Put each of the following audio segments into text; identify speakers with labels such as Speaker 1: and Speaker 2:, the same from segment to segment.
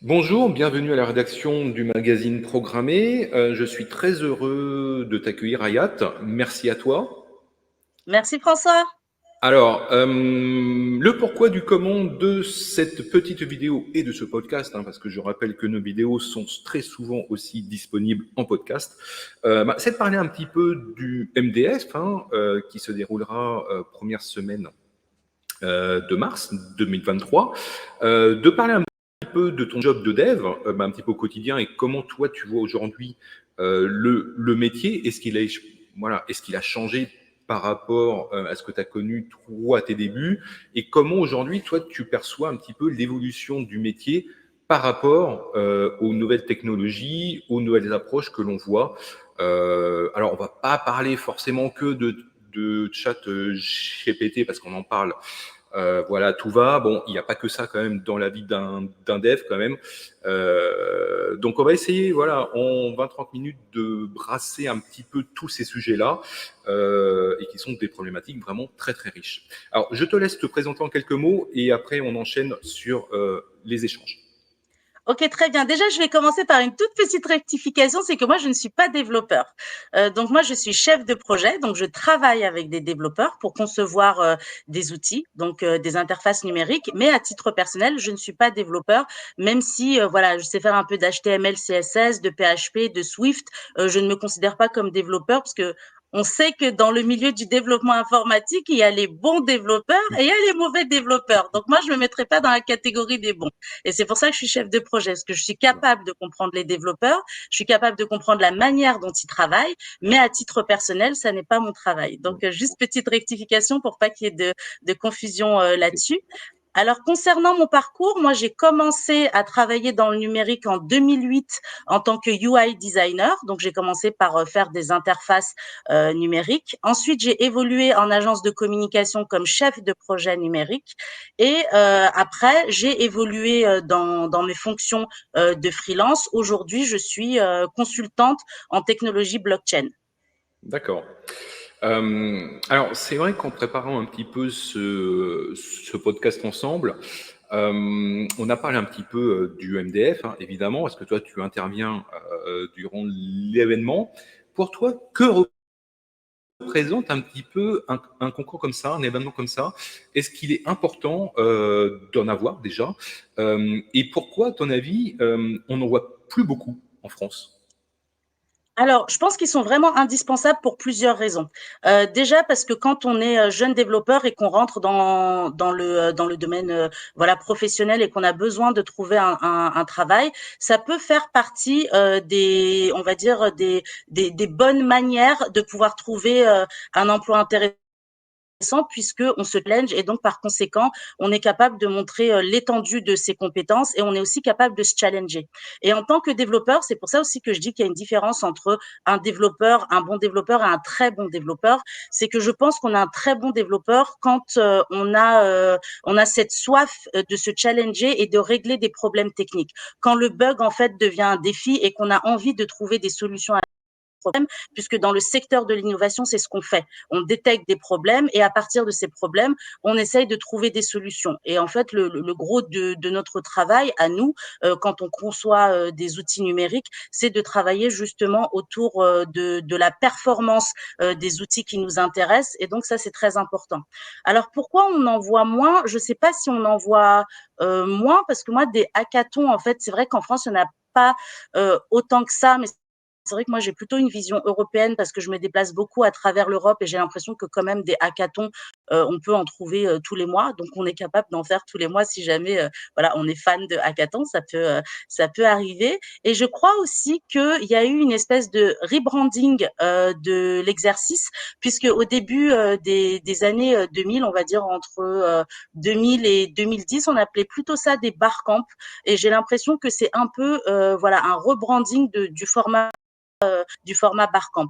Speaker 1: Bonjour, bienvenue à la rédaction du magazine Programmé. Je suis très heureux de t'accueillir, Hayat. Merci à toi.
Speaker 2: Merci François.
Speaker 1: Alors, le pourquoi du comment de cette petite vidéo et de ce podcast, parce que je rappelle que nos vidéos sont très souvent aussi disponibles en podcast, c'est de parler un petit peu du MDF, qui se déroulera première semaine de mars 2023, de parler un peu de ton job de dev, un petit peu au quotidien, et comment toi tu vois aujourd'hui le métier. Est-ce qu'il a changé par rapport à ce que tu as connu toi à tes débuts, et comment aujourd'hui toi tu perçois un petit peu l'évolution du métier par rapport aux nouvelles technologies, aux nouvelles approches que l'on voit. Alors on va pas parler forcément que de chat GPT parce qu'on en parle. Voilà, tout va. Bon, il n'y a pas que ça quand même dans la vie d'un dev quand même. Donc on va essayer, voilà, en 20-30 minutes de brasser un petit peu tous ces sujets-là, et qui sont des problématiques vraiment très très riches. Alors je te laisse te présenter en quelques mots et après on enchaîne sur les échanges.
Speaker 2: Ok, très bien. Déjà, je vais commencer par une toute petite rectification, c'est que moi, je ne suis pas développeur. Donc moi, je suis chef de projet, donc je travaille avec des développeurs pour concevoir des outils, donc des interfaces numériques. Mais à titre personnel, je ne suis pas développeur, même si voilà, je sais faire un peu d'HTML, CSS, de PHP, de Swift. Je ne me considère pas comme développeur parce que on sait que dans le milieu du développement informatique, il y a les bons développeurs et il y a les mauvais développeurs. Donc moi, je me mettrai pas dans la catégorie des bons. Et c'est pour ça que je suis chef de projet, parce que je suis capable de comprendre les développeurs, je suis capable de comprendre la manière dont ils travaillent, mais à titre personnel, ça n'est pas mon travail. Donc, juste petite rectification pour pas qu'il y ait de confusion là-dessus. Alors, concernant mon parcours, moi, j'ai commencé à travailler dans le numérique en 2008 en tant que UI designer. Donc, j'ai commencé par faire des interfaces numériques. Ensuite, j'ai évolué en agence de communication comme chef de projet numérique. Et après, j'ai évolué dans mes fonctions de freelance. Aujourd'hui, je suis consultante en technologie blockchain.
Speaker 1: D'accord. Alors, c'est vrai qu'en préparant un petit peu ce podcast ensemble, on a parlé un petit peu du MDF, évidemment, parce que toi, tu interviens durant l'événement. Pour toi, que représente un petit peu un concours comme ça, un événement comme ça? Est-ce qu'il est important d'en avoir déjà? Et pourquoi, à ton avis, on n'en voit plus beaucoup en France?
Speaker 2: Alors, je pense qu'ils sont vraiment indispensables pour plusieurs raisons. Déjà parce que quand on est jeune développeur et qu'on rentre dans le domaine voilà professionnel et qu'on a besoin de trouver un travail, ça peut faire partie des on va dire des bonnes manières de pouvoir trouver un emploi intéressant puisque on se challenge et donc par conséquent, on est capable de montrer l'étendue de ses compétences et on est aussi capable de se challenger. Et en tant que développeur, c'est pour ça aussi que je dis qu'il y a une différence entre un développeur, un bon développeur et un très bon développeur. C'est que je pense qu'on a un très bon développeur quand on a cette soif de se challenger et de régler des problèmes techniques. Quand le bug en fait devient un défi et qu'on a envie de trouver des solutions à problèmes, puisque dans le secteur de l'innovation, c'est ce qu'on fait. On détecte des problèmes et à partir de ces problèmes, on essaye de trouver des solutions. Et en fait, le gros de notre travail à nous, quand on conçoit des outils numériques, c'est de travailler justement autour de la performance des outils qui nous intéressent. Et donc ça, c'est très important. Alors pourquoi on en voit moins? Je ne sais pas si on en voit moins, parce que moi, des hackathons, en fait, c'est vrai qu'en France, il n'y en a pas autant que ça, mais c'est vrai que moi, j'ai plutôt une vision européenne parce que je me déplace beaucoup à travers l'Europe et j'ai l'impression que quand même des hackathons, on peut en trouver tous les mois. Donc, on est capable d'en faire tous les mois si jamais, voilà, on est fan de hackathons, ça peut arriver. Et je crois aussi qu'il y a eu une espèce de rebranding de l'exercice, puisque au début des années 2000, on va dire entre 2000 et 2010, on appelait plutôt ça des barcamps. Et j'ai l'impression que c'est un peu, voilà, un rebranding du format Barcamp.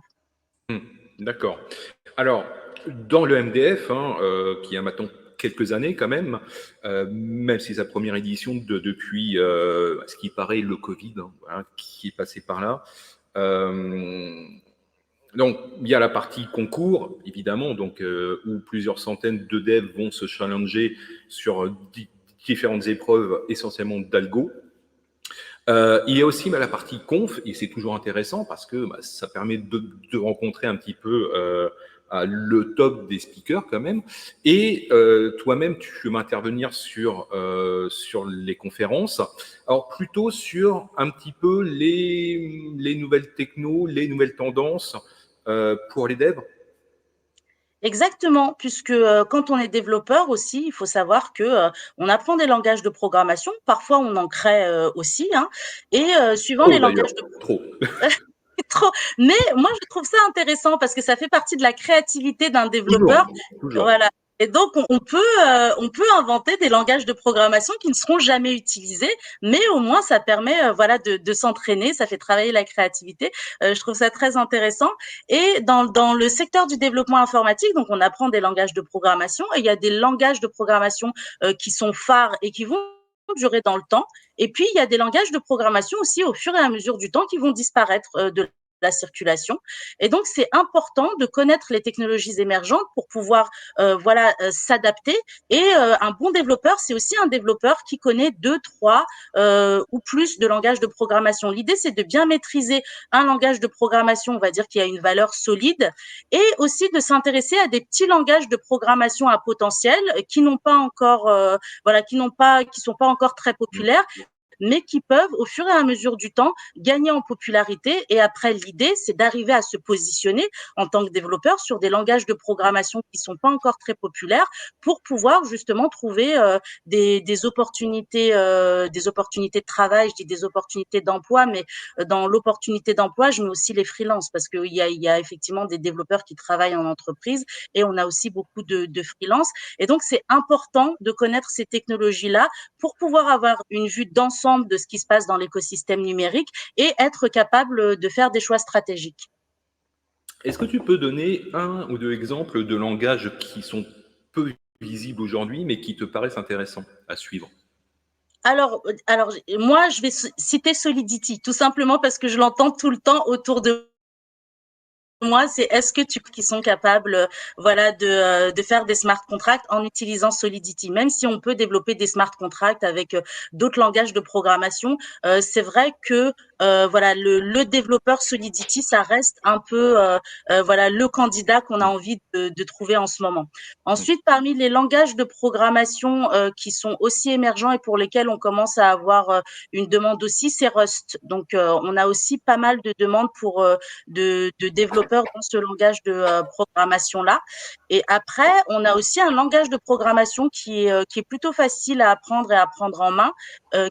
Speaker 1: Hmm, d'accord. Alors, dans le MDF, qui a maintenant quelques années quand même si sa première édition depuis, ce qui paraît, le Covid, voilà, qui est passé par là. Euh, donc, il y a la partie concours, évidemment, donc, où plusieurs centaines de devs vont se challenger sur différentes épreuves, essentiellement d'algo. Il y a aussi la partie conf, et c'est toujours intéressant parce que ça permet de rencontrer un petit peu le top des speakers quand même. Et toi-même, tu veux m'intervenir sur les conférences. Alors plutôt sur un petit peu les nouvelles technos, les nouvelles tendances pour les devs.
Speaker 2: Exactement, puisque quand on est développeur aussi, il faut savoir que on apprend des langages de programmation. Parfois, on en crée aussi, hein, et suivant
Speaker 1: Trop
Speaker 2: les
Speaker 1: d'ailleurs,
Speaker 2: langages de
Speaker 1: trop.
Speaker 2: trop. Mais moi, je trouve ça intéressant parce que ça fait partie de la créativité d'un
Speaker 1: Toujours,
Speaker 2: développeur.
Speaker 1: toujours.
Speaker 2: Voilà. Et donc, on peut inventer des langages de programmation qui ne seront jamais utilisés, mais au moins, ça permet, voilà, de s'entraîner, ça fait travailler la créativité. Je trouve ça très intéressant. Et dans le secteur du développement informatique, donc, on apprend des langages de programmation et il y a des langages de programmation qui sont phares et qui vont durer dans le temps. Et puis, il y a des langages de programmation aussi au fur et à mesure du temps qui vont disparaître de la circulation. Et donc, c'est important de connaître les technologies émergentes pour pouvoir voilà s'adapter. Et un bon développeur, c'est aussi un développeur qui connaît deux, trois ou plus de langages de programmation. L'idée, c'est de bien maîtriser un langage de programmation, on va dire, qui a une valeur solide, et aussi de s'intéresser à des petits langages de programmation à potentiel qui n'ont pas encore, voilà, qui sont pas encore très populaires, mais qui peuvent, au fur et à mesure du temps, gagner en popularité. Et après, l'idée, c'est d'arriver à se positionner en tant que développeur sur des langages de programmation qui sont pas encore très populaires pour pouvoir justement trouver des opportunités de travail, je dis des opportunités d'emploi, mais dans l'opportunité d'emploi, je mets aussi les freelances parce qu'il y a effectivement des développeurs qui travaillent en entreprise et on a aussi beaucoup de freelances. Et donc, c'est important de connaître ces technologies-là pour pouvoir avoir une vue d'ensemble de ce qui se passe dans l'écosystème numérique et être capable de faire des choix stratégiques.
Speaker 1: Est-ce que tu peux donner un ou deux exemples de langages qui sont peu visibles aujourd'hui, mais qui te paraissent intéressants à suivre?
Speaker 2: Alors, moi, je vais citer Solidity, tout simplement parce que je l'entends tout le temps autour de moi, c'est est-ce que tu qui sont capables, voilà, de faire des smart contracts en utilisant Solidity. Même si on peut développer des smart contracts avec d'autres langages de programmation, c'est vrai que voilà, le développeur Solidity, ça reste un peu voilà le candidat qu'on a
Speaker 1: Mmh.
Speaker 2: envie de trouver en ce moment.
Speaker 1: Mmh.
Speaker 2: Ensuite, parmi les langages de programmation qui sont aussi émergents et pour lesquels on commence à avoir une demande aussi, c'est Rust. Donc, on a aussi pas mal de demandes pour de développeurs dans ce langage de programmation-là. Et après, on a aussi un langage de programmation qui est plutôt facile à apprendre et à prendre en main,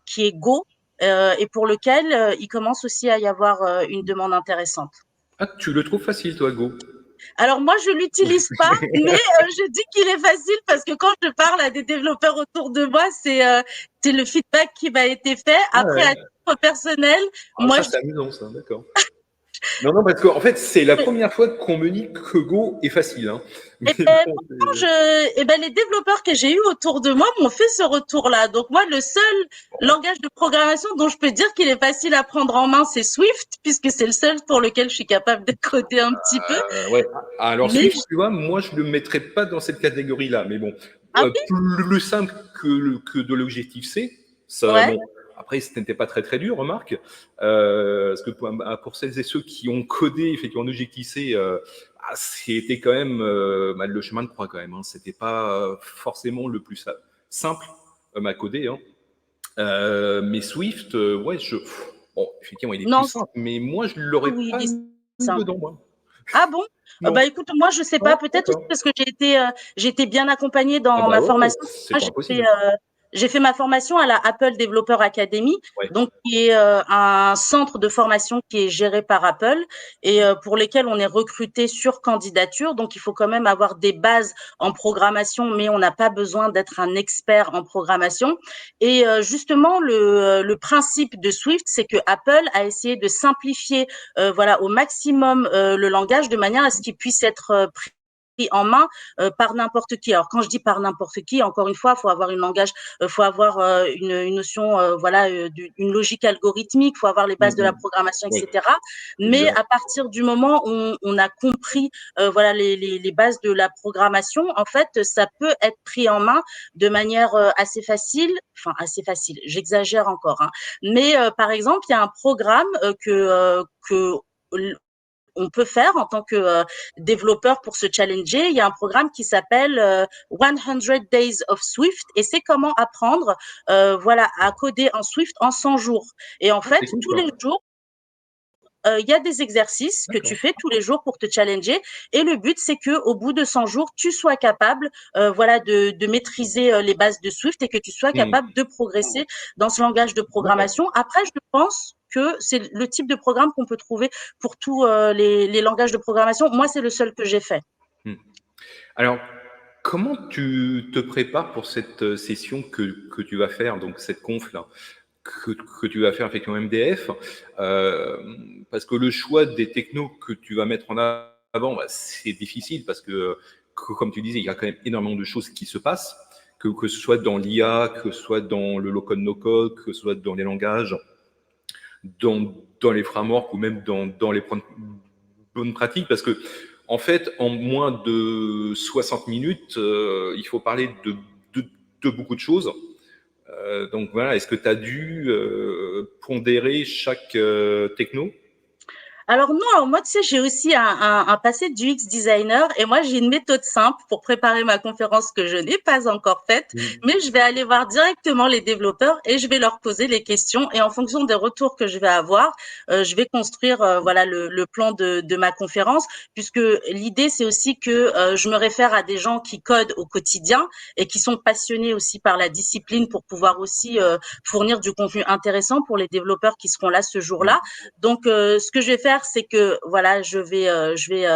Speaker 2: qui est Go, et pour lequel il commence aussi à y avoir une demande intéressante.
Speaker 1: Ah, tu le trouves facile, toi, Go?
Speaker 2: Alors moi, je l'utilise pas, mais je dis qu'il est facile parce que quand je parle à des développeurs autour de moi, c'est le feedback qui m'a été fait.
Speaker 1: Ah
Speaker 2: Après, à
Speaker 1: ouais.
Speaker 2: titre personnel,
Speaker 1: Ah,
Speaker 2: moi,
Speaker 1: ça, c'est amusant, ça, d'accord. Non, non, parce qu'en fait, c'est la première fois qu'on me dit que Go est facile, hein. Mais
Speaker 2: eh ben,
Speaker 1: bon,
Speaker 2: pourtant, les développeurs que j'ai eu autour de moi m'ont fait ce retour-là. Donc moi, le seul langage de programmation dont je peux dire qu'il est facile à prendre en main, c'est Swift, puisque c'est le seul pour lequel je suis capable de coder un petit peu.
Speaker 1: ouais. Alors,
Speaker 2: Mais
Speaker 1: Swift, tu vois, moi, je ne le mettrais pas dans cette catégorie-là. Mais bon,
Speaker 2: ah oui,
Speaker 1: plus simple que de l'objectif C. Ça,
Speaker 2: ouais.
Speaker 1: bon, après, ce n'était pas très, très dur, remarque. Parce que pour celles et ceux qui ont codé, effectivement, en objectif C, c'était quand même le chemin de croix, quand même. Hein. C'était pas forcément le plus simple à coder. Hein. Mais Swift, ouais, bon, effectivement, il est plus
Speaker 2: Non,
Speaker 1: simple, mais moi, je l'aurais
Speaker 2: oui,
Speaker 1: pas
Speaker 2: il est
Speaker 1: mis
Speaker 2: simple.
Speaker 1: dedans, moi.
Speaker 2: Ah bon?
Speaker 1: Non.
Speaker 2: Bah écoute, moi je sais
Speaker 1: Ouais,
Speaker 2: pas, peut-être aussi
Speaker 1: d'accord.
Speaker 2: parce que j'ai été bien accompagnée
Speaker 1: Ah
Speaker 2: dans
Speaker 1: bah
Speaker 2: ma
Speaker 1: ouais, ouais,
Speaker 2: formation.
Speaker 1: c'est
Speaker 2: Moi
Speaker 1: pas impossible.
Speaker 2: j'ai fait ma formation à la Apple Developer Academy,
Speaker 1: Ouais.
Speaker 2: donc qui est un centre de formation qui est géré par Apple et pour lesquels on est recruté sur candidature. Donc il faut quand même avoir des bases en programmation, mais on n'a pas besoin d'être un expert en programmation. Et justement le principe de Swift, c'est que Apple a essayé de simplifier voilà au maximum le langage de manière à ce qu'il puisse être en main par n'importe qui. Alors quand je dis par n'importe qui, encore une fois, faut avoir faut avoir une notion, une logique algorithmique, faut avoir les bases de la programmation,
Speaker 1: Oui,
Speaker 2: etc. Mais
Speaker 1: évidemment.
Speaker 2: à partir du moment où on a compris, les bases de la programmation, en fait, ça peut être pris en main de manière assez facile, enfin assez facile. J'exagère encore, hein. Mais par exemple, il y a un programme que on peut faire en tant que développeur pour se challenger. Il y a un programme qui s'appelle 100 Days of Swift et c'est comment apprendre à coder en Swift en 100 jours. Et en
Speaker 1: Ah,
Speaker 2: fait,
Speaker 1: c'est cool
Speaker 2: tous
Speaker 1: ça.
Speaker 2: les jours, il y a des exercices que tu
Speaker 1: D'accord.
Speaker 2: fais tous les jours pour te challenger et le but c'est que au bout de 100 jours, tu sois capable de maîtriser les bases de Swift et que tu sois
Speaker 1: Hmm.
Speaker 2: capable de progresser dans ce langage de
Speaker 1: D'accord.
Speaker 2: programmation. Après, je pense que c'est le type de programme qu'on peut trouver pour tous les langages de programmation. Moi, c'est le seul que j'ai fait.
Speaker 1: Hmm. Alors, comment tu te prépares pour cette session que tu vas faire, donc cette conf là, que tu vas faire avec ton MDF, euh, parce que le choix des technos que tu vas mettre en avant, bah, c'est difficile parce que, comme tu disais, il y a quand même énormément de choses qui se passent, que ce soit dans l'IA, que ce soit dans le low-code, no-code, que ce soit dans les langages, dans les frameworks ou même dans les bonnes pratiques, parce que en fait, en moins de 60 minutes, il faut parler de beaucoup de choses. Donc voilà, est-ce que tu as dû pondérer chaque techno?
Speaker 2: Alors non, alors moi, tu sais, j'ai aussi un passé d'UX designer et moi, j'ai une méthode simple pour préparer ma conférence que je n'ai pas encore faite,
Speaker 1: Mm.
Speaker 2: mais je vais aller voir directement les développeurs et je vais leur poser les questions et en fonction des retours que je vais avoir, je vais construire le plan de ma conférence puisque l'idée, c'est aussi que je me réfère à des gens qui codent au quotidien et qui sont passionnés aussi par la discipline pour pouvoir aussi fournir du contenu intéressant pour les développeurs qui seront là ce jour-là.
Speaker 1: Mm.
Speaker 2: Donc, ce que je vais faire, c'est que voilà, je vais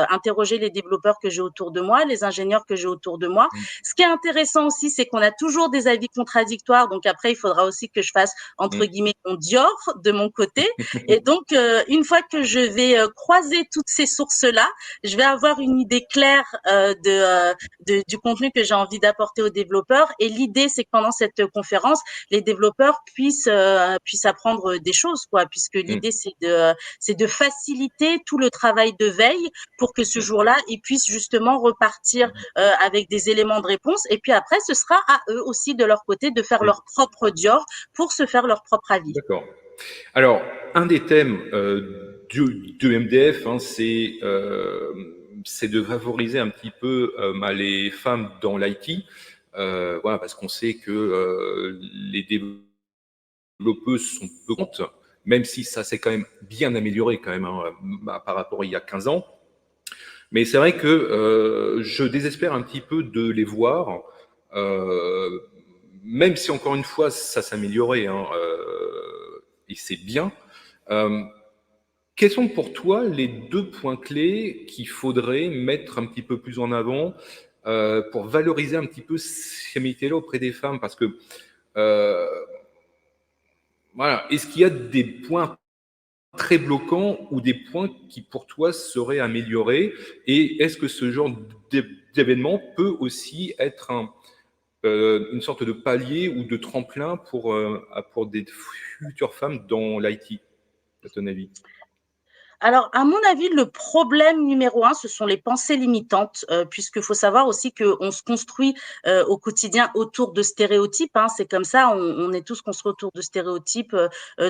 Speaker 2: interroger les développeurs que j'ai autour de moi, les ingénieurs que j'ai autour de moi. Ce qui est intéressant aussi, c'est qu'on a toujours des avis contradictoires. Donc après, il faudra aussi que je fasse entre
Speaker 1: Mm.
Speaker 2: guillemets mon Dior de mon côté. Et donc, une fois que je vais croiser toutes ces sources-là, je vais avoir une idée claire du contenu que j'ai envie d'apporter aux développeurs. Et l'idée, c'est que pendant cette conférence, les développeurs puissent apprendre des choses, quoi, puisque
Speaker 1: Mm.
Speaker 2: l'idée c'est de faciliter tout le travail de veille pour que ce
Speaker 1: Mm.
Speaker 2: jour-là, ils puissent justement repartir avec des éléments de réponse. Et puis après, ce sera à eux aussi de leur côté de faire
Speaker 1: Mm.
Speaker 2: leur propre Dior pour se faire leur propre avis.
Speaker 1: D'accord. Alors, un des thèmes du MDF, hein, c'est de favoriser un petit peu les femmes dans l'IT. Voilà, parce qu'on sait que les développeuses sont peu comptes, même si ça s'est quand même bien amélioré quand même hein, par rapport à il y a 15 ans. Mais c'est vrai que je désespère un petit peu de les voir, euh, même si encore une fois ça s'améliorait, hein, et c'est bien. Euh, Quels sont pour toi les deux points clés qu'il faudrait mettre un petit peu plus en avant pour valoriser un petit peu ces métiers-là auprès des femmes? Parce que euh, voilà, est-ce qu'il y a des points très bloquants ou des points qui pour toi seraient améliorés? Et est-ce que ce genre d'événement peut aussi être une sorte de palier ou de tremplin pour des futures femmes dans l'IT, à ton avis?
Speaker 2: Alors, à mon avis, le problème numéro un, ce sont les pensées limitantes, puisque faut savoir aussi qu'on se construit au quotidien autour de stéréotypes. Hein, c'est comme ça, on est tous construits autour de stéréotypes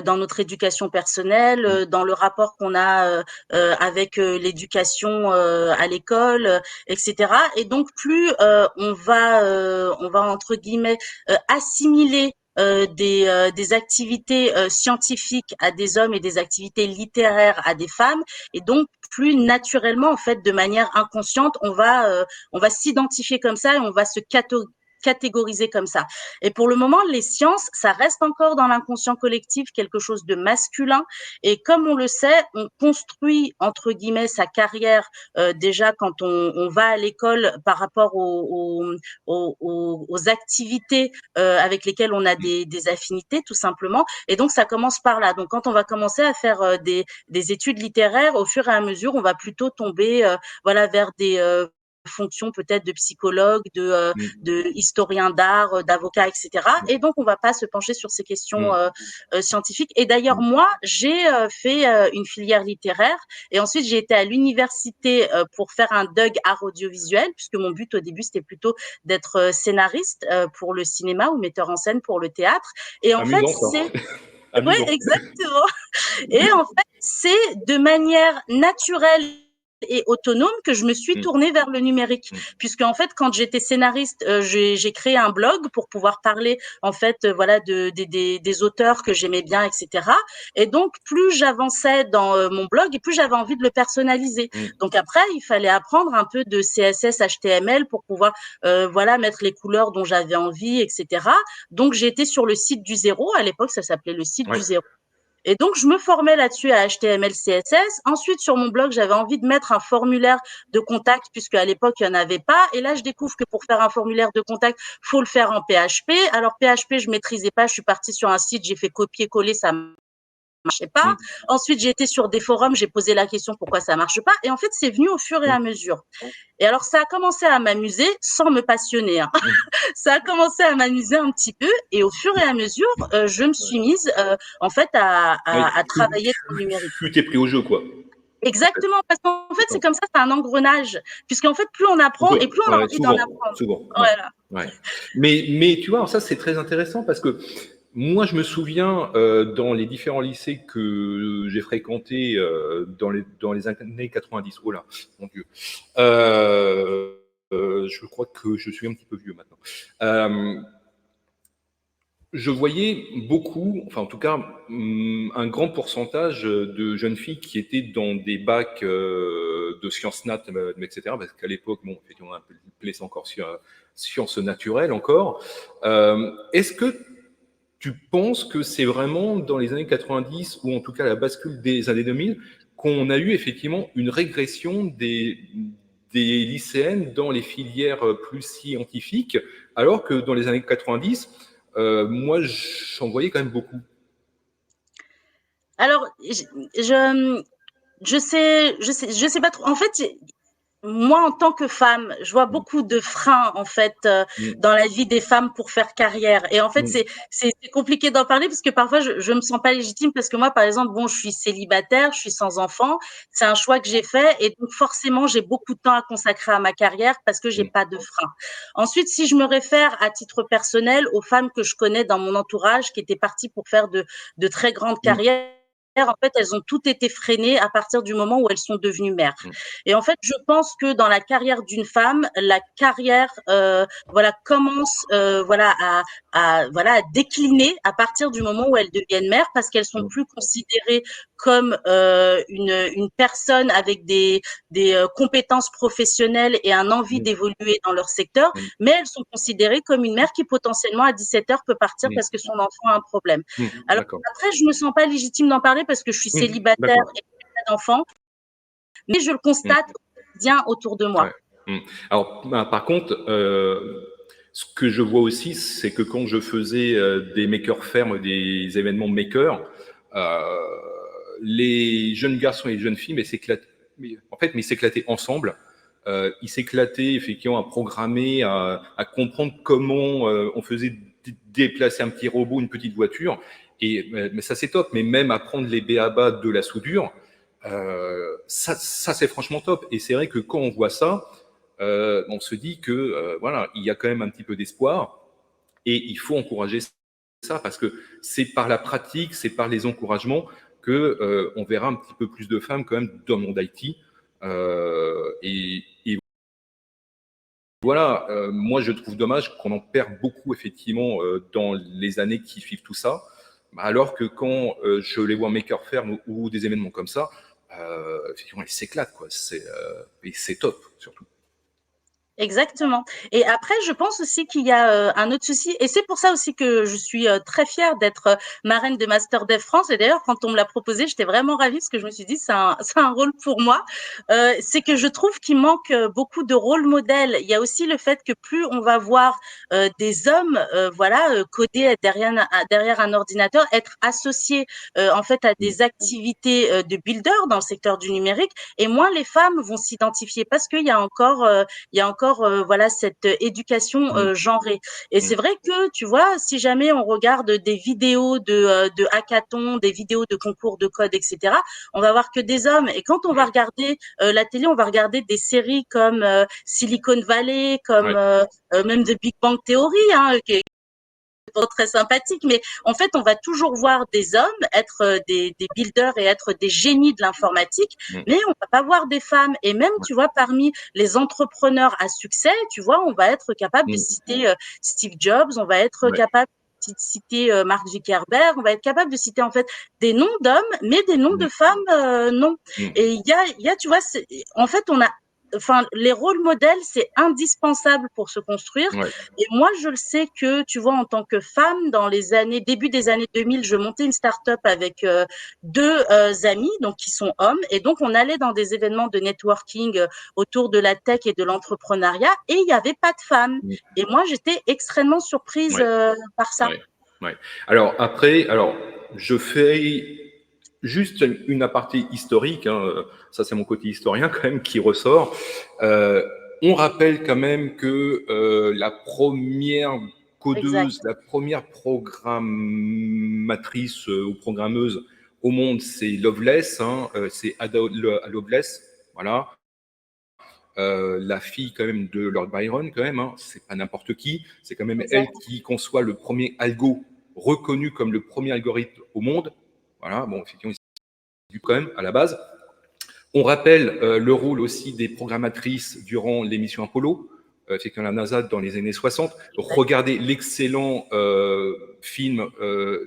Speaker 2: dans notre éducation personnelle,
Speaker 1: Mm.
Speaker 2: dans le rapport qu'on a avec l'éducation à l'école, etc. Et donc, plus on va entre guillemets assimiler des activités scientifiques à des hommes et des activités littéraires à des femmes et donc plus naturellement en fait de manière inconsciente on va s'identifier comme ça et on va se catégoriser comme ça. Et pour le moment, les sciences, ça reste encore dans l'inconscient collectif quelque chose de masculin. Et comme on le sait, on construit entre guillemets sa carrière déjà quand on va à l'école par rapport aux activités avec lesquels on a des affinités tout simplement. Et donc ça commence par là. Donc quand on va commencer à faire des études littéraires, au fur et à mesure, on va plutôt tomber vers fonction peut-être de psychologue,
Speaker 1: Mm.
Speaker 2: de historien d'art, d'avocat, etc. Et donc, on va pas se pencher sur ces questions
Speaker 1: Mm.
Speaker 2: scientifiques. Et d'ailleurs,
Speaker 1: Mm.
Speaker 2: moi, j'ai fait une filière littéraire et ensuite j'ai été à l'université pour faire un DUG art audiovisuel, puisque mon but au début c'était plutôt d'être scénariste pour le cinéma ou metteur en scène pour le théâtre. Et en fait,
Speaker 1: Amusant, ça.
Speaker 2: c'est ouais,
Speaker 1: Amusant.
Speaker 2: exactement. Et en fait, c'est de manière naturelle et autonome que je me suis
Speaker 1: Mm.
Speaker 2: tournée vers le numérique.
Speaker 1: Mm.
Speaker 2: Puisque en fait, quand j'étais scénariste, j'ai créé un blog pour pouvoir parler en fait, voilà, des auteurs que j'aimais bien, etc. Et donc, plus j'avançais dans mon blog, et plus j'avais envie de le personnaliser.
Speaker 1: Mm.
Speaker 2: Donc après, il fallait apprendre un peu de CSS, HTML pour pouvoir, voilà, mettre les couleurs dont j'avais envie, etc. Donc j'ai été sur le site du zéro. À l'époque, ça s'appelait le site du
Speaker 1: Ouais.
Speaker 2: zéro. Et donc, je me formais là-dessus à HTML, CSS. Ensuite, sur mon blog, j'avais envie de mettre un formulaire de contact, puisque à l'époque, il n'y en avait pas. Et là, je découvre que pour faire un formulaire de contact, faut le faire en PHP. Alors, PHP, je maîtrisais pas. Je suis partie sur un site, j'ai fait copier-coller, ça marchait pas.
Speaker 1: Mm.
Speaker 2: Ensuite, j'ai été sur des forums, j'ai posé la question pourquoi ça marche pas. Et en fait, c'est venu au fur et à mesure. Et alors, ça a commencé à m'amuser sans me passionner, hein.
Speaker 1: Mm.
Speaker 2: Ça a commencé à m'amuser un petit peu et au fur et à mesure, je me suis mise en fait
Speaker 1: Ouais,
Speaker 2: à travailler dans le numérique.
Speaker 1: tu t'es pris au jeu, quoi. En fait.
Speaker 2: Exactement, parce qu'en fait, c'est comme ça, c'est un engrenage. Puisqu'en fait, plus on apprend et plus on a
Speaker 1: Ouais,
Speaker 2: envie d'en
Speaker 1: souvent,
Speaker 2: apprendre.
Speaker 1: souvent, ouais,
Speaker 2: Voilà.
Speaker 1: ouais. Mais tu vois, ça c'est très intéressant parce que moi je me souviens dans les différents lycées que j'ai fréquentés dans les années 90. Oh là, mon Dieu. Je crois que je suis un petit peu vieux maintenant. Euh, je voyais beaucoup, enfin en tout cas un grand pourcentage de jeunes filles qui étaient dans des bacs de sciences nat, etc. Parce qu'à l'époque, bon, effectivement, on appelait ça encore sciences naturelles encore. Est-ce que tu penses que c'est vraiment dans les années 90 ou en tout cas la bascule des années 2000 qu'on a eu effectivement une régression des lycéennes dans les filières plus scientifiques, alors que dans les années 90, moi, j'en voyais quand même beaucoup.
Speaker 2: Alors, je sais pas trop. En fait, moi, en tant que femme, je vois
Speaker 1: Mm.
Speaker 2: beaucoup de freins en fait
Speaker 1: Mm.
Speaker 2: dans la vie des femmes pour faire carrière. Et en fait,
Speaker 1: Mm.
Speaker 2: c'est compliqué d'en parler parce que parfois je me sens pas légitime parce que moi, par exemple, bon, je suis célibataire, je suis sans enfant, c'est un choix que j'ai fait et donc forcément j'ai beaucoup de temps à consacrer à ma carrière parce que j'ai
Speaker 1: Mm.
Speaker 2: pas de frein. Ensuite, si je me réfère à titre personnel aux femmes que je connais dans mon entourage qui étaient parties pour faire de très grandes
Speaker 1: Mm.
Speaker 2: carrières. En fait, elles ont toutes été freinées à partir du moment où elles sont devenues mères.
Speaker 1: Mm.
Speaker 2: Et en fait, je pense que dans la carrière d'une femme, la carrière, voilà, commence, voilà, voilà, à décliner à partir du moment où elles deviennent mères, parce qu'elles sont
Speaker 1: Mm.
Speaker 2: plus considérées comme une personne avec des compétences professionnelles et un envie
Speaker 1: Mm.
Speaker 2: d'évoluer dans leur secteur,
Speaker 1: Mm.
Speaker 2: mais elles sont considérées comme une mère qui potentiellement à 17 heures peut partir
Speaker 1: Mm.
Speaker 2: parce que son enfant a un problème.
Speaker 1: Mm.
Speaker 2: Alors
Speaker 1: D'accord.
Speaker 2: après, je me sens pas légitime d'en parler parce que je suis
Speaker 1: Mm.
Speaker 2: célibataire
Speaker 1: D'accord.
Speaker 2: et pas d'enfant, mais je le
Speaker 1: Mm.
Speaker 2: constate au quotidien autour de
Speaker 1: Ouais.
Speaker 2: moi.
Speaker 1: Mm. Alors, bah, par contre, ce que je vois aussi, c'est que quand je faisais des makers fermes, des événements makers, euh, les jeunes garçons et les jeunes filles, mais s'éclataient ensemble. Ils s'éclataient effectivement à programmer, à comprendre comment on faisait déplacer un petit robot, une petite voiture. Et mais ça c'est top. Mais même apprendre les b.a.-ba de la soudure, ça c'est franchement top. Et c'est vrai que quand on voit ça, on se dit que voilà, il y a quand même un petit peu d'espoir et il faut encourager ça parce que c'est par la pratique, c'est par les encouragements que on verra un petit peu plus de femmes quand même dans le monde IT. Et voilà, moi je trouve dommage qu'on en perd beaucoup effectivement dans les années qui suivent tout ça, alors que quand je les vois en maker faire ou des événements comme ça, effectivement ils s'éclatent quoi. Et c'est top surtout.
Speaker 2: Exactement. Et après, je pense aussi qu'il y a un autre souci, et c'est pour ça aussi que je suis très fière d'être marraine de Master Dev France. Et d'ailleurs, quand on me l'a proposé, j'étais vraiment ravie parce que je me suis dit, c'est un rôle pour moi. C'est que je trouve qu'il manque beaucoup de rôles modèles. Il y a aussi le fait que plus on va voir des hommes, coder derrière un ordinateur, être associés en fait à
Speaker 1: Mm.
Speaker 2: des activités de builder dans le secteur du numérique, et moins les femmes vont s'identifier parce qu'il y a encore cette éducation
Speaker 1: Mm.
Speaker 2: genrée. Et
Speaker 1: Mm.
Speaker 2: c'est vrai que tu vois, si jamais on regarde des vidéos de hackathons, des vidéos de concours de code, etc., on va voir que des hommes. Et quand on va
Speaker 1: Ouais.
Speaker 2: regarder la télé, on va regarder des séries comme Silicon Valley, comme
Speaker 1: Ouais.
Speaker 2: même The Big Bang Theory, hein, qui est pas très sympathique, mais en fait, on va toujours voir des hommes être des builders et être des génies de l'informatique,
Speaker 1: Mm.
Speaker 2: mais on va pas voir des femmes. Et même,
Speaker 1: Ouais.
Speaker 2: tu vois, parmi les entrepreneurs à succès, tu vois, on va être capable de
Speaker 1: Mm.
Speaker 2: citer Steve Jobs, on va être
Speaker 1: Ouais.
Speaker 2: capable de citer Mark Zuckerberg, on va être capable de citer en fait des noms d'hommes, mais des noms de
Speaker 1: Mm.
Speaker 2: femmes, non.
Speaker 1: Mm.
Speaker 2: Et tu vois, en fait, les rôles modèles, c'est indispensable pour se construire.
Speaker 1: Ouais.
Speaker 2: Et moi, je le sais que, tu vois, en tant que femme, début des années 2000, je montais une start-up avec deux amis, donc qui sont hommes, et donc on allait dans des événements de networking autour de la tech et de l'entrepreneuriat, et il n'y avait pas de femmes.
Speaker 1: Mm.
Speaker 2: Et moi, j'étais extrêmement surprise
Speaker 1: Ouais.
Speaker 2: par ça.
Speaker 1: Ouais. Ouais. Alors après, je fais juste une aparté historique, hein, ça c'est mon côté historien quand même qui ressort. Euh, on rappelle quand même que la première
Speaker 2: Exact.
Speaker 1: codeuse, la première programmatrice ou programmeuse au monde, c'est Loveless, hein, c'est Ada Lovelace, voilà. La fille quand même de Lord Byron, quand même, hein, c'est pas n'importe qui, c'est quand même elle
Speaker 2: Exact.
Speaker 1: qui conçoit le premier algo reconnu comme le premier algorithme au monde. Voilà, bon, effectivement, c'est quand même à la base. On rappelle le rôle aussi des programmatrices durant les missions Apollo, effectivement la NASA dans les années 60.
Speaker 2: Exact.
Speaker 1: Regardez l'excellent film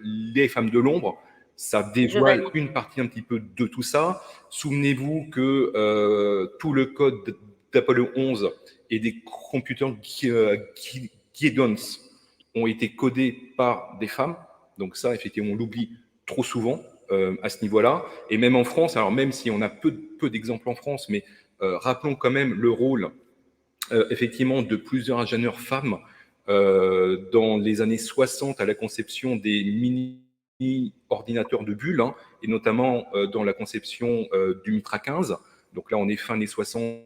Speaker 1: Les femmes de l'ombre, ça
Speaker 2: Je
Speaker 1: dévoile
Speaker 2: valide.
Speaker 1: une partie un petit peu de tout ça. Souvenez-vous que tout le code d'Apollo 11 et des computers Gideons ont été codés par des femmes. Donc ça, effectivement, on l'oublie trop souvent à ce niveau-là. Et même en France, alors même si on a peu d'exemples en France, mais rappelons quand même le rôle effectivement de plusieurs ingénieurs femmes dans les années 60 à la conception des mini-ordinateurs de bulles, hein, et notamment dans la conception du Mitra 15. Donc là, on est fin des 60,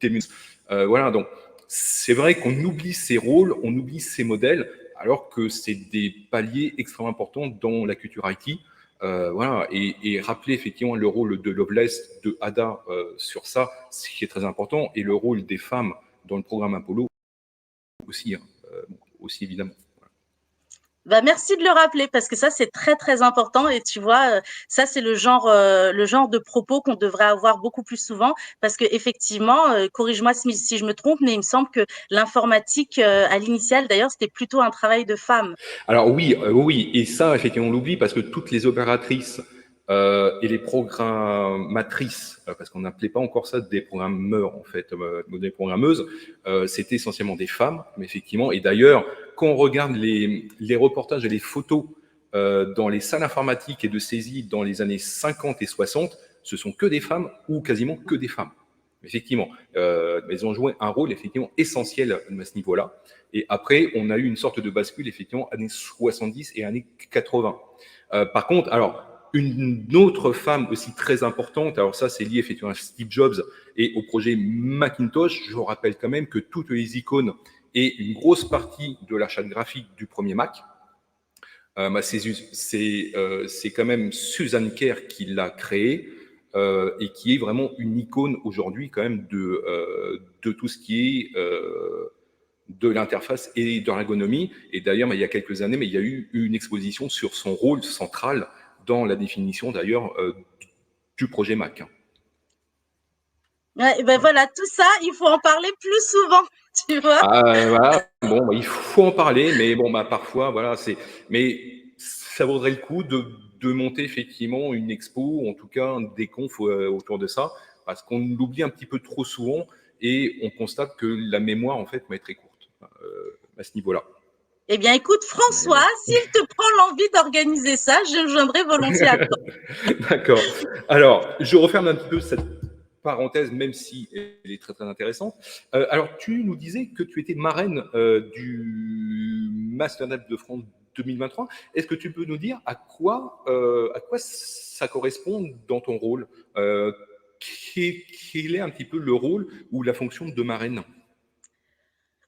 Speaker 1: début. Voilà, donc c'est vrai qu'on oublie ces rôles, on oublie ces modèles, alors que c'est des paliers extrêmement importants dans la culture IT. Voilà, et rappeler effectivement le rôle de Loveless, de Ada sur ça, ce qui est très important, et le rôle des femmes dans le programme Apollo aussi, hein, aussi évidemment.
Speaker 2: Bah, merci de le rappeler parce que ça c'est très très important, et tu vois ça c'est le genre de propos qu'on devrait avoir beaucoup plus souvent, parce que effectivement corrige-moi si je me trompe, mais il me semble que l'informatique à l'initiale d'ailleurs c'était plutôt un travail de femme.
Speaker 1: Alors oui, oui, et ça, effectivement, on l'oublie parce que toutes les opératrices et les programmatrices, parce qu'on n'appelait pas encore ça des programmeurs, en fait, des programmeuses, c'était essentiellement des femmes, mais effectivement, et d'ailleurs, quand on regarde les reportages et les photos dans les salles informatiques et de saisie dans les années 50 et 60, ce sont que des femmes ou quasiment que des femmes. Effectivement, elles ont joué un rôle effectivement essentiel à ce niveau-là. Et après, on a eu une sorte de bascule, effectivement, années 70 et années 80. Par contre, alors, une autre femme aussi très importante, alors ça, c'est lié effectivement à Steve Jobs et au projet Macintosh. Je vous rappelle quand même que toutes les icônes et une grosse partie de la charte graphique du premier Mac, c'est quand même Susan Kare qui l'a créé et qui est vraiment une icône aujourd'hui quand même de tout ce qui est de l'interface et de l'ergonomie. Et d'ailleurs, il y a quelques années, il y a eu une exposition sur son rôle central dans la définition d'ailleurs du projet Mac.
Speaker 2: Ouais, et ben voilà, tout ça il faut en parler plus souvent, tu vois.
Speaker 1: Voilà, bon, il faut en parler, mais bon, parfois, voilà, mais ça vaudrait le coup de monter effectivement une expo, ou en tout cas des confs autour de ça, parce qu'on l'oublie un petit peu trop souvent. et on constate que la mémoire, en fait, est très courte à ce niveau-là.
Speaker 2: Eh bien, écoute, François, s'il te prend l'envie d'organiser ça, je viendrai volontiers à toi.
Speaker 1: D'accord. Alors, je referme un petit peu cette parenthèse, même si elle est très très intéressante. Alors, tu nous disais que tu étais marraine du Master Dev de France 2023. Est-ce que tu peux nous dire à quoi ça correspond dans ton rôle quel est un petit peu le rôle ou la fonction de marraine?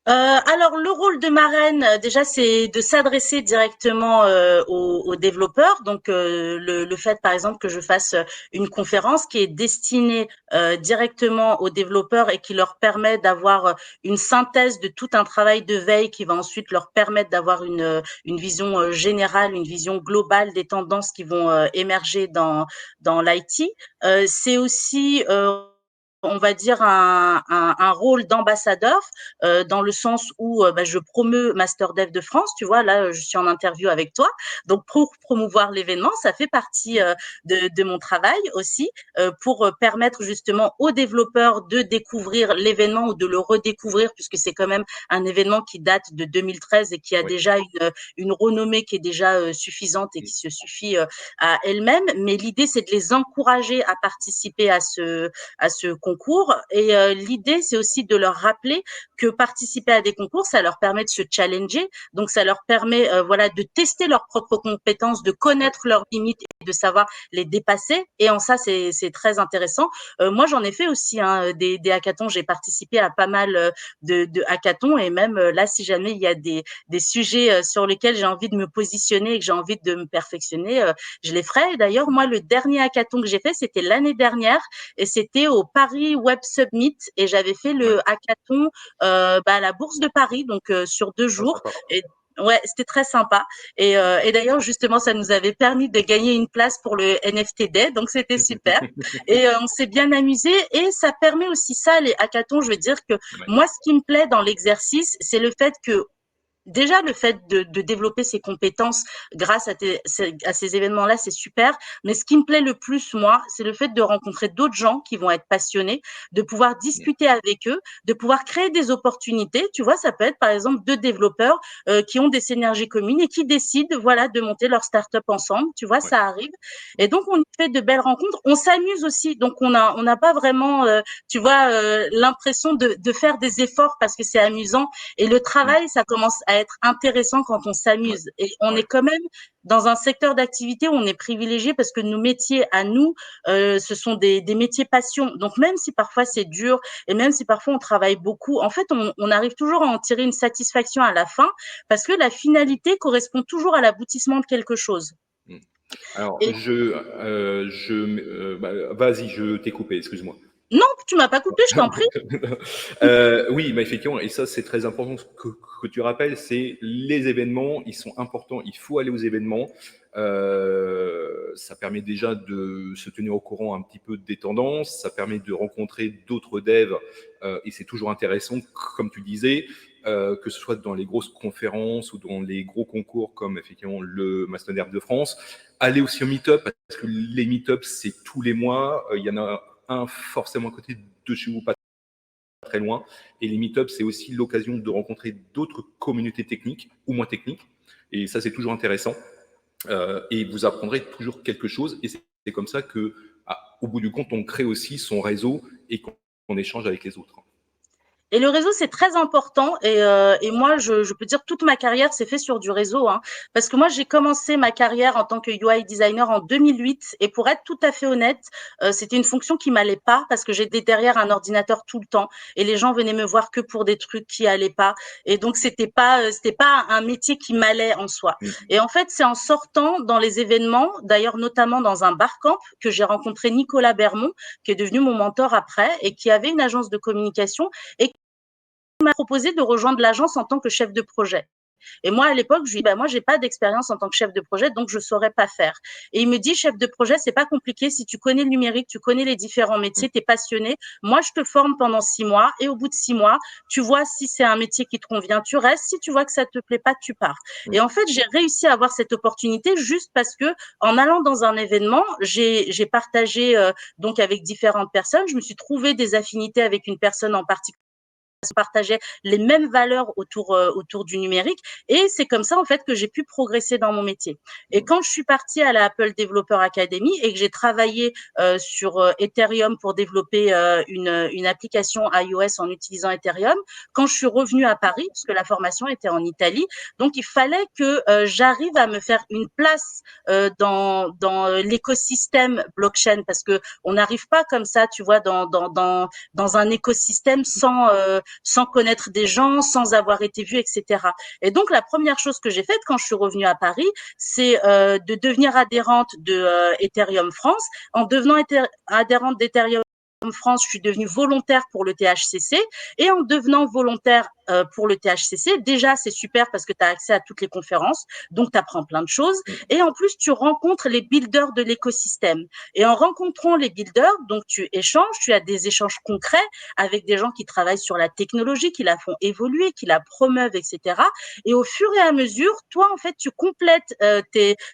Speaker 2: Alors le rôle de marraine, déjà, c'est de s'adresser directement aux développeurs. Donc le fait, par exemple, que je fasse une conférence qui est destinée directement aux développeurs et qui leur permet d'avoir une synthèse de tout un travail de veille qui va ensuite leur permettre d'avoir une vision générale, une vision globale des tendances qui vont émerger dans l'IT. C'est aussi on va dire un rôle d'ambassadeur dans le sens où je promeus Master Dev de France, tu vois, là je suis en interview avec toi, donc pour promouvoir l'événement, ça fait partie de mon travail aussi, pour permettre justement aux développeurs de découvrir l'événement ou de le redécouvrir, puisque c'est quand même un événement qui date de 2013 et qui a
Speaker 1: Oui.
Speaker 2: déjà une renommée qui est déjà suffisante et qui se suffit à elle-même, mais l'idée c'est de les encourager à participer à ce concours. Et l'idée, c'est aussi de leur rappeler que participer à des concours, ça leur permet de se challenger. Donc, ça leur permet, voilà, de tester leurs propres compétences, de connaître leurs limites et de savoir les dépasser. Et en ça, c'est très intéressant. Moi, j'en ai fait aussi des hackathons. J'ai participé à pas mal de hackathons. Et même là, si jamais il y a des sujets sur lesquels j'ai envie de me positionner et que j'ai envie de me perfectionner, je les ferai. Et d'ailleurs, moi, le dernier hackathon que j'ai fait, c'était l'année dernière et c'était au Paris Web Summit et j'avais fait
Speaker 1: Ouais.
Speaker 2: le hackathon à la Bourse de Paris, donc sur 2 jours.
Speaker 1: Sympa.
Speaker 2: Et ouais, c'était très sympa. Et d'ailleurs, justement, ça nous avait permis de gagner une place pour le NFT Day, donc c'était super. Et on s'est bien amusé et ça permet aussi ça, les hackathons. Je veux dire que
Speaker 1: Ouais.
Speaker 2: moi, ce qui me plaît dans l'exercice, c'est le fait que déjà, le fait de développer ses compétences grâce à ces événements-là, c'est super. Mais ce qui me plaît le plus, moi, c'est le fait de rencontrer d'autres gens qui vont être passionnés, de pouvoir discuter avec eux, de pouvoir créer des opportunités. Tu vois, ça peut être par exemple 2 développeurs qui ont des synergies communes et qui décident, voilà, de monter leur start-up ensemble. Tu vois,
Speaker 1: Ouais.
Speaker 2: ça arrive. Et donc, on fait de belles rencontres. On s'amuse aussi. Donc, on n'a pas vraiment, tu vois, l'impression de faire des efforts parce que c'est amusant. Et le travail, ça commence à être intéressant quand on
Speaker 1: Ouais.
Speaker 2: s'amuse. Et on
Speaker 1: Ouais.
Speaker 2: est quand même dans un secteur d'activité où on est privilégié parce que nos métiers à nous, ce sont des métiers passion. Donc même si parfois c'est dur et même si parfois on travaille beaucoup, en fait, on arrive toujours à en tirer une satisfaction à la fin parce que la finalité correspond toujours à l'aboutissement de quelque chose.
Speaker 1: Mm. Alors,
Speaker 2: Et
Speaker 1: vas-y, je t'ai coupé, excuse-moi.
Speaker 2: non, tu m'as pas coupé, je t'en prie.
Speaker 1: Oui, effectivement, et ça c'est très important que tu rappelles, c'est les événements, ils sont importants, il faut aller aux événements. Ça permet déjà de se tenir au courant un petit peu des tendances, ça permet de rencontrer d'autres devs, et c'est toujours intéressant, comme tu disais, que ce soit dans les grosses conférences ou dans les gros concours comme effectivement le Master Dev de France. Aller aussi au meet-up, parce que les meet-up c'est tous les mois, il y en a un forcément à côté de chez vous, pas très loin. Et les meet-ups, c'est aussi l'occasion de rencontrer d'autres communautés techniques ou moins techniques. Et ça, c'est toujours intéressant. Et vous apprendrez toujours quelque chose. Et c'est comme ça que, au bout du compte, on crée aussi son réseau et qu'on échange avec les autres.
Speaker 2: Et le réseau, c'est très important. Et moi, je peux dire toute ma carrière s'est fait sur du réseau, hein, parce que moi, j'ai commencé ma carrière en tant que UI designer en 2008. Et pour être tout à fait honnête, c'était une fonction qui m'allait pas parce que j'étais derrière un ordinateur tout le temps et les gens venaient me voir que pour des trucs qui allaient pas. Et donc, c'était pas un métier qui m'allait en soi.
Speaker 1: Mm.
Speaker 2: Et en fait, c'est en sortant dans les événements, d'ailleurs notamment dans un barcamp, que j'ai rencontré Nicolas Bermond, qui est devenu mon mentor après et qui avait une agence de communication et m'a proposé de rejoindre l'agence en tant que chef de projet. Et moi, à l'époque, je lui dis, bah, moi, j'ai pas d'expérience en tant que chef de projet, donc je saurais pas faire. Et il me dit, chef de projet, c'est pas compliqué. Si tu connais le numérique, tu connais les différents métiers, tu es passionné. Moi, je te forme pendant 6 mois et au bout de 6 mois, tu vois si c'est un métier qui te convient, tu restes. Si tu vois que ça te plaît pas, tu pars. Et en fait, j'ai réussi à avoir cette opportunité juste parce que en allant dans un événement, j'ai partagé donc avec différentes personnes. Je me suis trouvé des affinités avec une personne en particulier, partageait les mêmes valeurs autour du numérique. Et c'est comme ça, en fait, que j'ai pu progresser dans mon métier. Et quand je suis partie à la Apple Developer Academy et que j'ai travaillé sur Ethereum pour développer une application iOS en utilisant Ethereum, quand je suis revenue à Paris, parce que la formation était en Italie, donc il fallait que j'arrive à me faire une place dans l'écosystème blockchain, parce que on n'arrive pas comme ça, tu vois, dans un écosystème sans connaître des gens, sans avoir été vu, etc. Et donc, la première chose que j'ai faite quand je suis revenue à Paris, c'est de devenir adhérente de Ethereum France. En devenant adhérente d'Ethereum France, je suis devenue volontaire pour le THCC. Et en devenant volontaire pour le THCC, déjà, c'est super parce que tu as accès à toutes les conférences, donc tu apprends plein de choses. Et en plus, tu rencontres les builders de l'écosystème. Et en rencontrant les builders, donc tu échanges, tu as des échanges concrets avec des gens qui travaillent sur la technologie, qui la font évoluer, qui la promeuvent, etc. Et au fur et à mesure, toi, en fait, tu complètes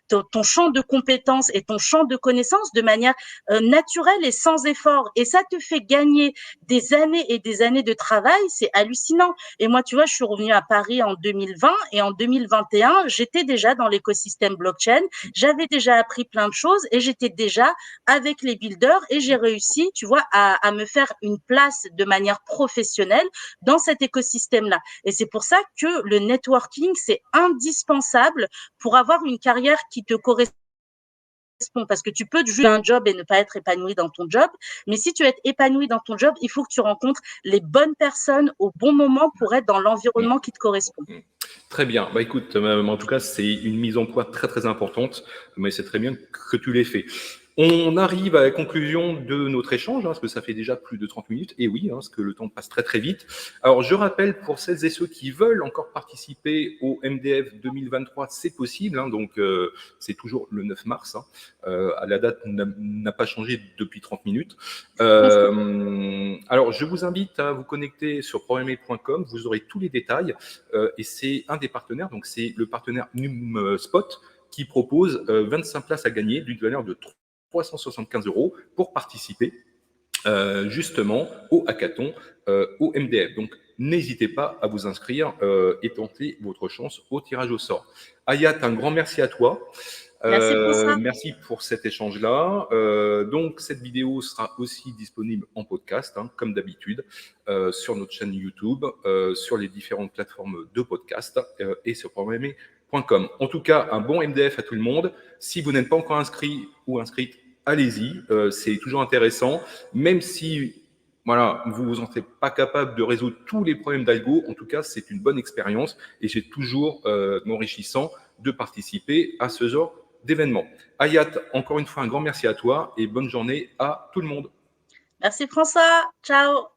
Speaker 2: ton champ de compétences et ton champ de connaissances de manière naturelle et sans effort. Et ça te fait gagner des années et des années de travail. C'est hallucinant. Et moi, tu vois, je suis revenue à Paris en 2020 et en 2021, j'étais déjà dans l'écosystème blockchain. J'avais déjà appris plein de choses et j'étais déjà avec les builders et j'ai réussi, tu vois, à me faire une place de manière professionnelle dans cet écosystème-là. Et c'est pour ça que le networking, c'est indispensable pour avoir une carrière qui te correspond, parce que tu peux jouer un job et ne pas être épanoui dans ton job, mais si tu veux être épanoui dans ton job, il faut que tu rencontres les bonnes personnes au bon moment pour être dans l'environnement qui te correspond.
Speaker 1: Très bien. Bah écoute, en tout cas, c'est une mise en point très très importante, mais c'est très bien que tu l'aies fait. On arrive à la conclusion de notre échange, parce que ça fait déjà plus de 30 minutes, et oui, parce que le temps passe très très vite. Alors je rappelle, pour celles et ceux qui veulent encore participer au MDF 2023, c'est possible, donc c'est toujours le 9 mars, la date n'a pas changé depuis 30 minutes. Alors je vous invite à vous connecter sur programmer.com, vous aurez tous les détails, et c'est un des partenaires, donc c'est le partenaire NumSpot, qui propose 25 places à gagner d'une valeur de 375 € pour participer justement au hackathon, au MDF. Donc, n'hésitez pas à vous inscrire et tenter votre chance au tirage au sort. Ayat, un grand merci à toi.
Speaker 2: Merci pour ça.
Speaker 1: Merci pour cet échange-là. Donc, cette vidéo sera aussi disponible en podcast, comme d'habitude, sur notre chaîne YouTube, sur les différentes plateformes de podcast et sur programmer.com. En tout cas, un bon MDF à tout le monde. Si vous n'êtes pas encore inscrit ou inscrite, allez-y, c'est toujours intéressant, même si voilà, vous ne vous sentez pas capable de résoudre tous les problèmes d'algo. En tout cas, c'est une bonne expérience et c'est toujours enrichissant de participer à ce genre d'événement. Ayat, encore une fois, un grand merci à toi et bonne journée à tout le monde.
Speaker 2: Merci François. Ciao.